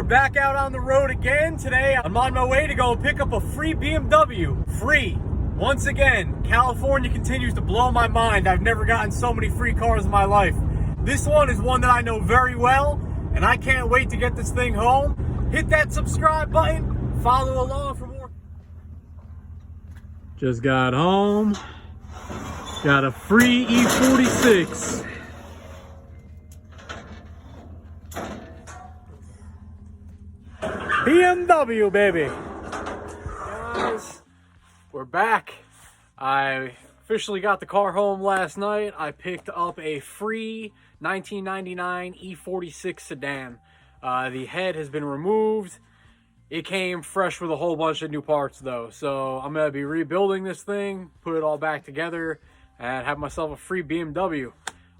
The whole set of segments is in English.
back out on the road again. Today, I'm on my way to go pick up a free BMW. Free. Once again, California continues to blow my mind. I've never gotten so many free cars in my life. This one is one that I know very well, and I can't wait to get this thing home. Hit that subscribe button. Follow along for more. Just got home. Got a free E46. BMW, baby. Guys, we're back. I officially got the car home last night. I picked up a free 1999 E46 sedan. The head has been removed. It came fresh with a whole bunch of new parts though. So I'm gonna be rebuilding this thing, put it all back together, and have myself a free BMW.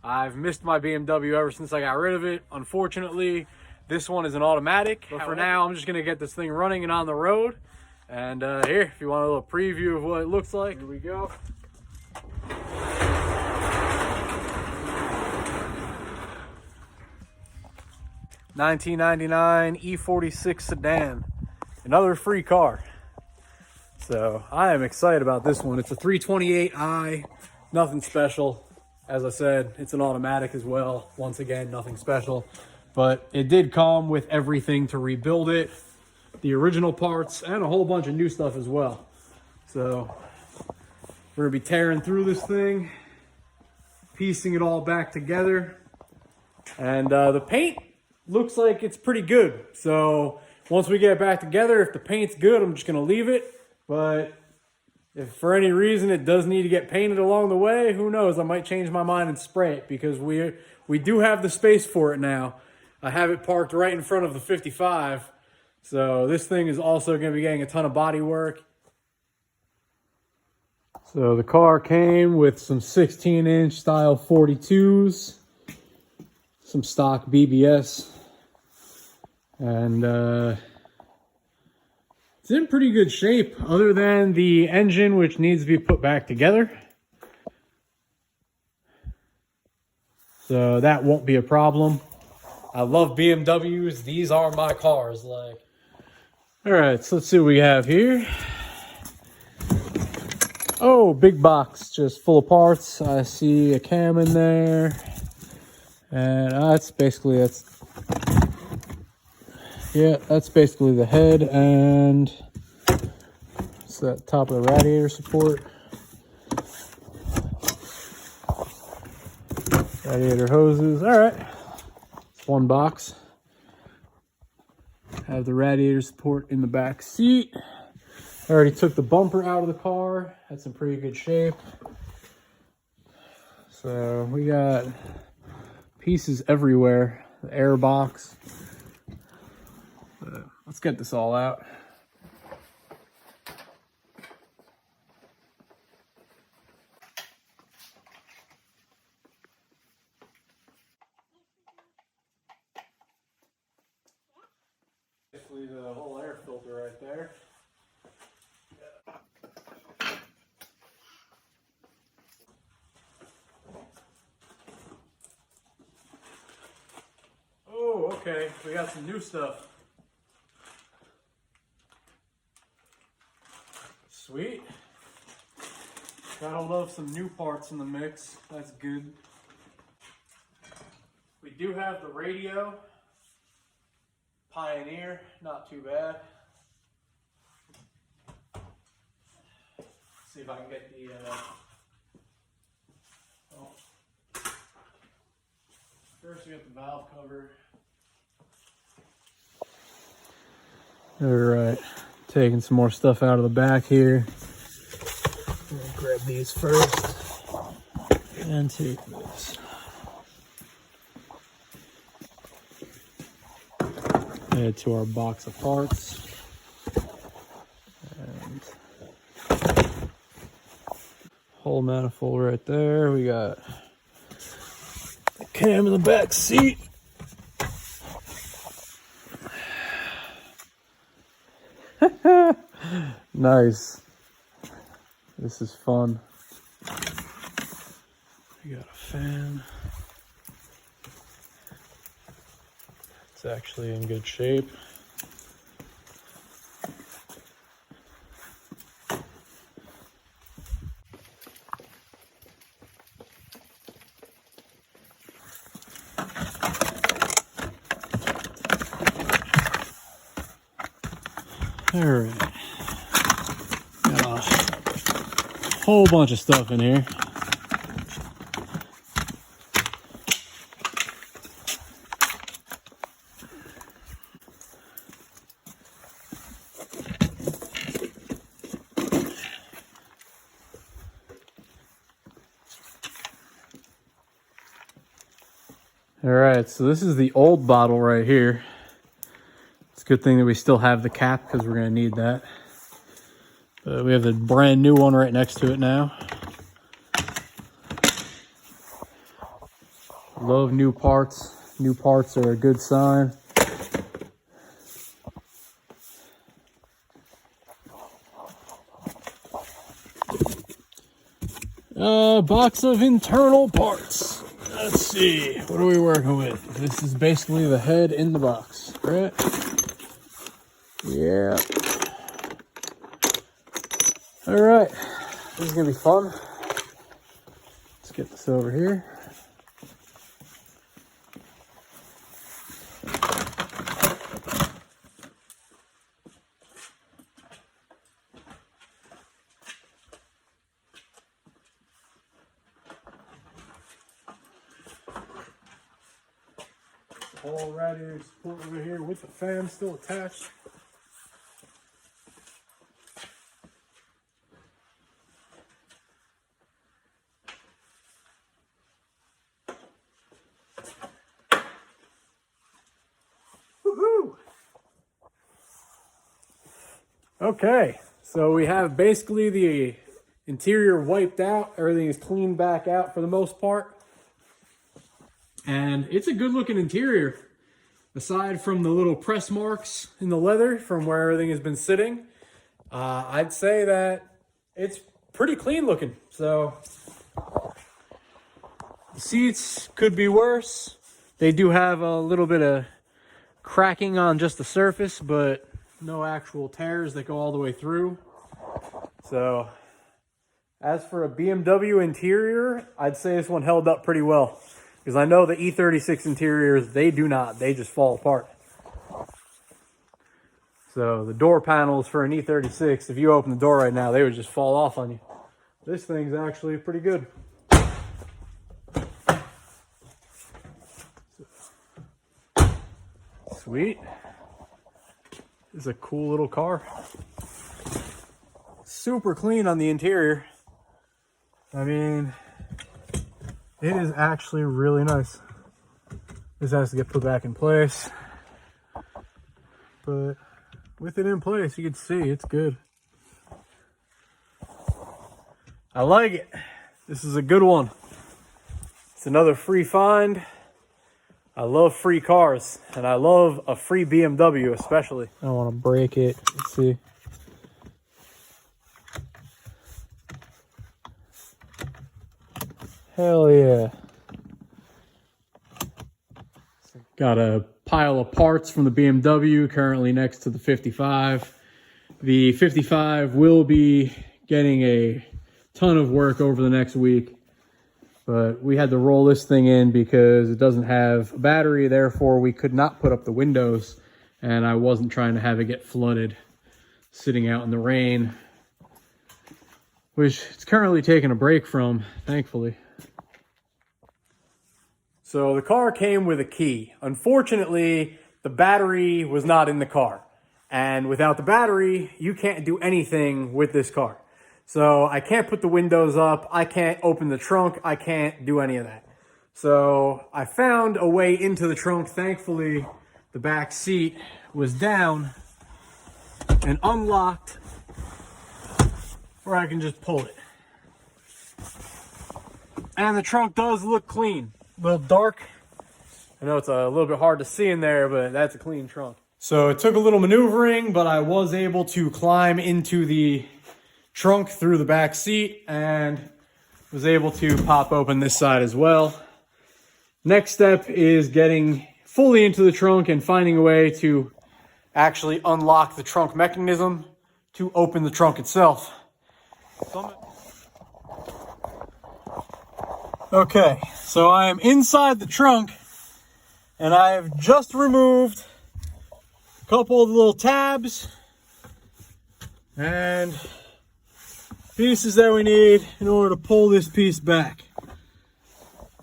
I've missed my BMW ever since I got rid of it. Unfortunately, this one is an automatic, but for now, I'm just gonna get this thing running and on the road. And here, if you want a little preview of what it looks like, here we go. $19.99 E46 sedan, another free car. So I am excited about this one. It's a 328i, nothing special. As I said, it's an automatic as well. Once again, nothing special. But it did come with everything to rebuild it, the original parts, and a whole bunch of new stuff as well. So we're gonna be tearing through this thing, piecing it all back together. And the paint looks like it's pretty good. So once we get it back together, if the paint's good, I'm just gonna leave it. But if for any reason it does need to get painted along the way, who knows? I might change my mind and spray it, because we do have the space for it now. I have it parked right in front of the 55. So this thing is also going to be getting a ton of body work. So the car came with some 16-inch style 42s, some stock BBS, and it's in pretty good shape other than the engine, which needs to be put back together. So that won't be a problem. I love BMWs. These are my cars. Like, all right, so let's see what we have here. Oh, big box, just full of parts. I see a cam in there, and that's basically the head, and it's that top of the radiator support. Radiator hoses. All right. One box. Have the radiator support in the back seat. I already took the bumper out of the car. That's in pretty good shape. So we got pieces everywhere. The air box. Let's get this all out. Basically the whole air filter right there. Oh, okay. We got some new stuff. Sweet. Gotta love some new parts in the mix. That's good. We do have the radio. Pioneer, not too bad. Let's see if I can get the first we got the valve cover. All right, taking some more stuff out of the back here. I'm gonna grab these first and take this. Add to our box of parts. And whole manifold right there. We got the cam in the back seat. Nice. This is fun. We got a fan. It's actually in good shape. All right. Got a whole bunch of stuff in here. All right, so this is the old bottle right here. It's a good thing that we still have the cap because we're going to need that. But we have the brand new one right next to it now. Love new parts. New parts are a good sign. Box of internal parts. Let's see, what are we working with? This is basically the head in the box, right? Yeah. All right, this is gonna be fun. Let's get this over here. All radiator support over here with the fan still attached. Woohoo! Okay, so we have basically the interior wiped out. Everything is cleaned back out for the most part. And it's a good looking interior. Aside from the little press marks in the leather from where everything has been sitting, I'd say that it's pretty clean looking. So the seats could be worse. They do have a little bit of cracking on just the surface, but no actual tears that go all the way through. So as for a BMW interior, I'd say this one held up pretty well. Because I know the E46 interiors, they do not. They just fall apart. So the door panels for an E36, if you open the door right now, they would just fall off on you. This thing's actually pretty good. Sweet. This is a cool little car. Super clean on the interior. I mean, it is actually really nice. This has to get put back in place. But with it in place, you can see it's good. I like it. This is a good one. It's another free find. I love free cars, and I love a free BMW especially. I don't want to break it. Let's see. Hell yeah. Got a pile of parts from the BMW currently next to the 55. The 55 will be getting a ton of work over the next week, but we had to roll this thing in because it doesn't have a battery, therefore we could not put up the windows, and I wasn't trying to have it get flooded sitting out in the rain, which it's currently taking a break from, thankfully. So the car came with a key. Unfortunately, the battery was not in the car. And without the battery, you can't do anything with this car. So I can't put the windows up. I can't open the trunk. I can't do any of that. So I found a way into the trunk. Thankfully, the back seat was down and unlocked where I can just pull it. And the trunk does look clean. A little dark. I know it's a little bit hard to see in there, but that's a clean trunk. So it took a little maneuvering, but I was able to climb into the trunk through the back seat and was able to pop open this side as well. Next step is getting fully into the trunk and finding a way to actually unlock the trunk mechanism to open the trunk itself. Okay, so I am inside the trunk and I have just removed a couple of the little tabs and pieces that we need in order to pull this piece back.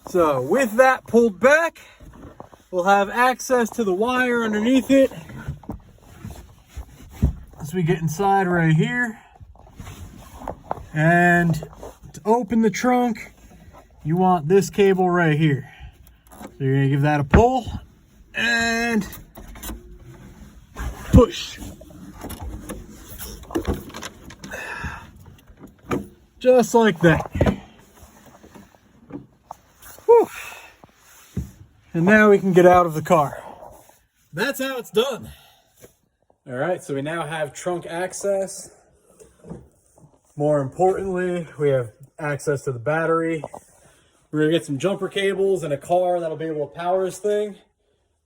So with that pulled back, we'll have access to the wire underneath it as we get inside right here. And to open the trunk, you want this cable right here. So you're gonna give that a pull and push. Just like that. Whew. And now we can get out of the car. That's how it's done. All right, so we now have trunk access. More importantly, we have access to the battery. We're gonna get some jumper cables and a car that'll be able to power this thing.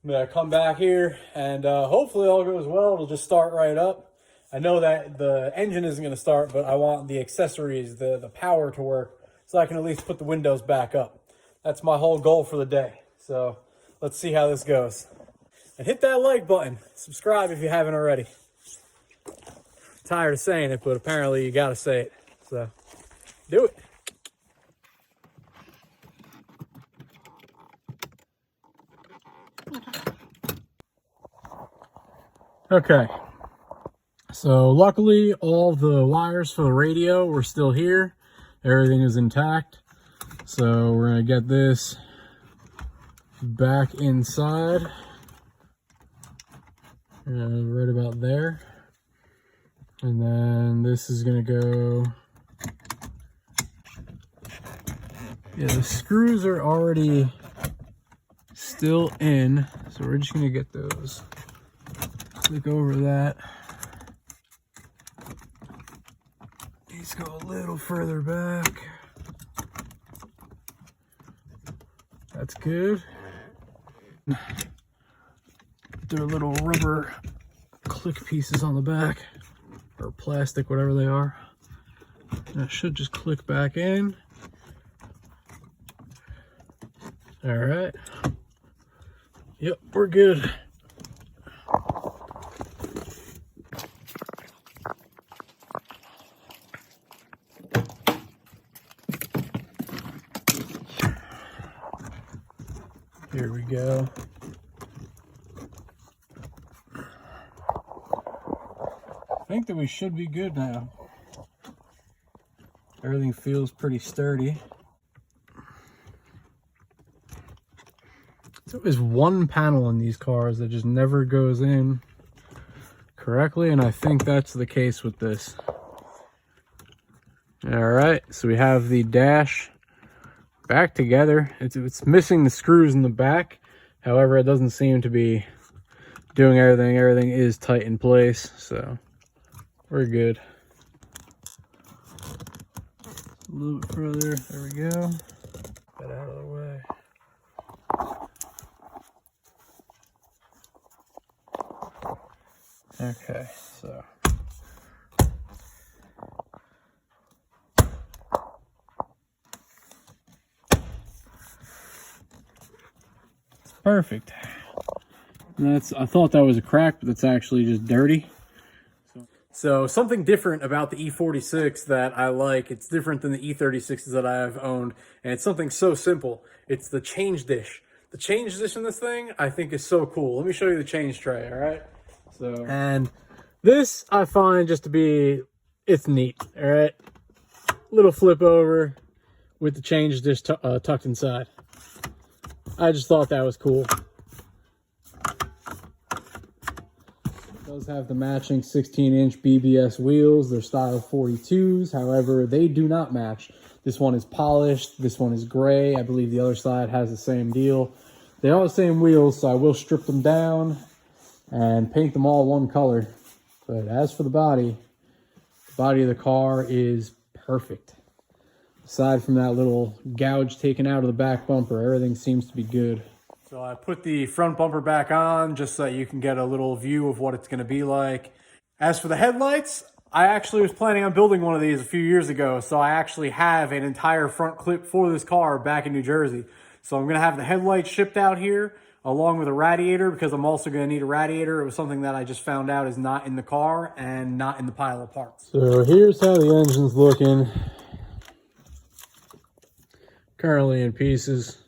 I'm gonna come back here and hopefully all goes well. It'll just start right up. I know that the engine isn't gonna start, but I want the accessories, the power to work so I can at least put the windows back up. That's my whole goal for the day. So let's see how this goes. And hit that like button. Subscribe if you haven't already. I'm tired of saying it, but apparently you gotta say it. So do it. Okay. So luckily all the wires for the radio were still here. Everything is intact. So we're gonna get this back inside. Right about there. And then this is gonna go. Yeah, the screws are already still in. So we're just gonna get those. Click over that. These go a little further back. That's good. They're little rubber click pieces on the back, or plastic, whatever they are. That should just click back in. All right. Yep, we're good. Here we go. I think that we should be good now. Everything feels pretty sturdy. There's always one panel in these cars that just never goes in correctly, and I think that's the case with this. All right, so we have the dash back together. It's missing the screws in the back. However, it doesn't seem to be doing everything. Everything is tight in place, so we're good. A little bit further. There we go. Get out of the way. Okay, so perfect. I thought that was a crack, but that's actually just dirty. So something different about the E46 that I like, it's different than the E36s that I've owned, and it's something so simple. It's the change dish. The change dish in this thing, I think, is so cool. Let me show you the change tray, all right? So, and this I find just to be, it's neat, all right? Little flip over with the change dish tucked inside. I just thought that was cool. It does have the matching 16-inch BBS wheels. They're style 42s. However, they do not match. This one is polished. This one is gray. I believe the other side has the same deal. They are the same wheels, so I will strip them down and paint them all one color. But as for the body of the car is perfect. Aside from that little gouge taken out of the back bumper, everything seems to be good. So I put the front bumper back on just so that you can get a little view of what it's going to be like. As for the headlights, I actually was planning on building one of these a few years ago, so I actually have an entire front clip for this car back in New Jersey. So I'm going to have the headlights shipped out here. along with a radiator, because I'm also going to need a radiator. It was something that I just found out is not in the car and not in the pile of parts. So here's how the engine's looking. Currently in pieces.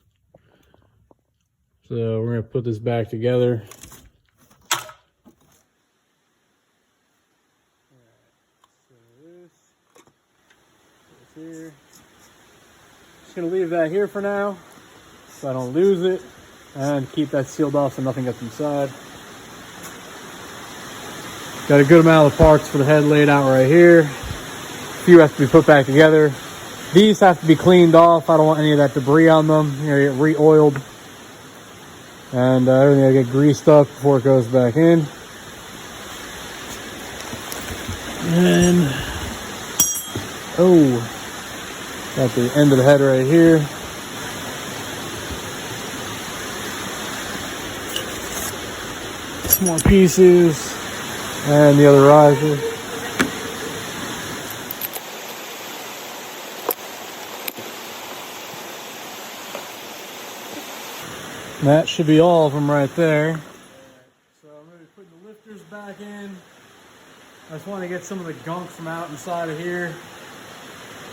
So we're going to put this back together. Here. Just gonna leave that here for now so I don't lose it, and keep that sealed off so nothing gets inside. Got a good amount of parts for the head laid out right here. A few have to be put back together. These have to be cleaned off. I don't want any of that debris on them. They're gonna get re-oiled, and everything will get greased up before it goes back in. And oh, got the end of the head right here. Some more pieces and the other riser. And that should be all of them right there. So I'm going to be putting the lifters back in. I just want to get some of the gunk from out inside of here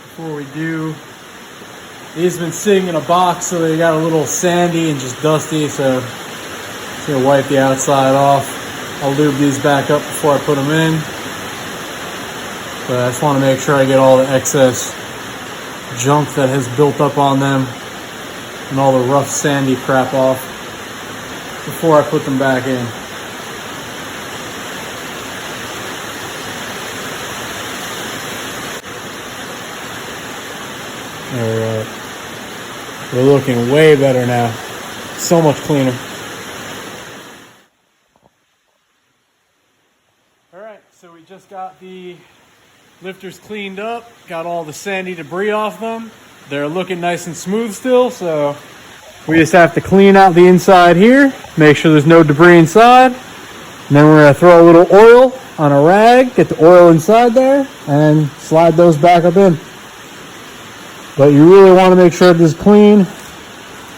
before we do. These have been sitting in a box, so they got a little sandy and just dusty, so just gonna wipe the outside off. I'll lube these back up before I put them in. But I just want to make sure I get all the excess junk that has built up on them and all the rough sandy crap off before I put them back in. Alright, we're looking way better now. So much cleaner. Alright, so we just got the lifters cleaned up, got all the sandy debris off them. They're looking nice and smooth still, so we just have to clean out the inside here, make sure there's no debris inside. And then we're going to throw a little oil on a rag, get the oil inside there, and slide those back up in. But you really want to make sure this is clean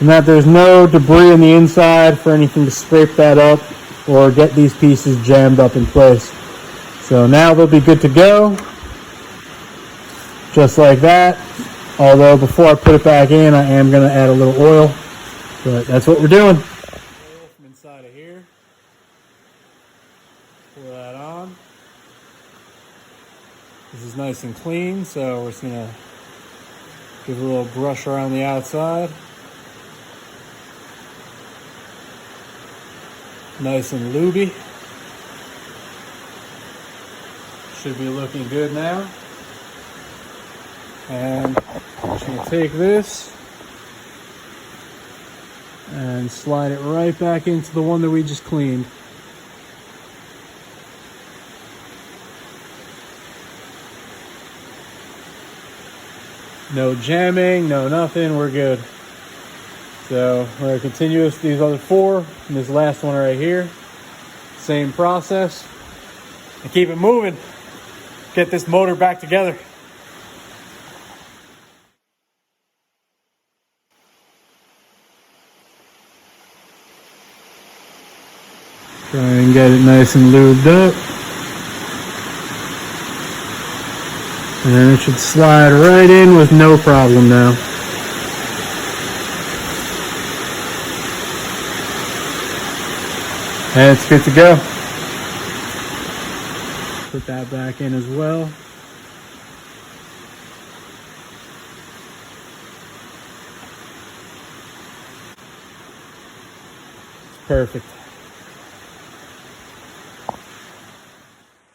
and that there's no debris in the inside for anything to scrape that up or get these pieces jammed up in place. So now they'll be good to go, just like that. Although before I put it back in, I am going to add a little oil, but that's what we're doing. Oil from inside of here. Pour that on. This is nice and clean, so we're just going to give a little brush around the outside. Nice and lubey. Should be looking good now. And I'm just going to take this and slide it right back into the one that we just cleaned. No jamming, no nothing, we're good. So we're going to continue with these other four and this last one right here. Same process. And keep it moving. Get this motor back together. Try and get it nice and lubed up. And it should slide right in with no problem now. And it's good to go. Put that back in as well. It's perfect.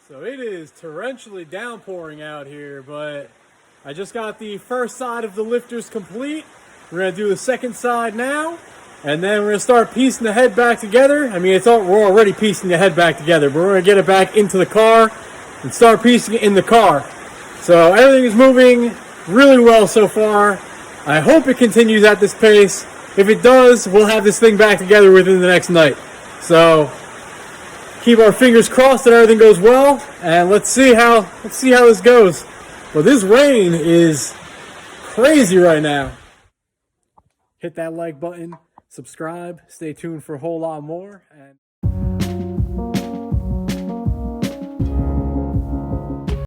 So it is torrentially downpouring out here, but I just got the first side of the lifters complete. We're going to do the second side now, and then we're going to start piecing the head back together. I mean, we're already piecing the head back together, but we're going to get it back into the car and start piecing it in the car. So everything is moving really well so far. I hope it continues at this pace. If it does, we'll have this thing back together within the next night. So keep our fingers crossed that everything goes well, and let's see how this goes. Well, this rain is crazy right now. Hit that like button, subscribe, stay tuned for a whole lot more. And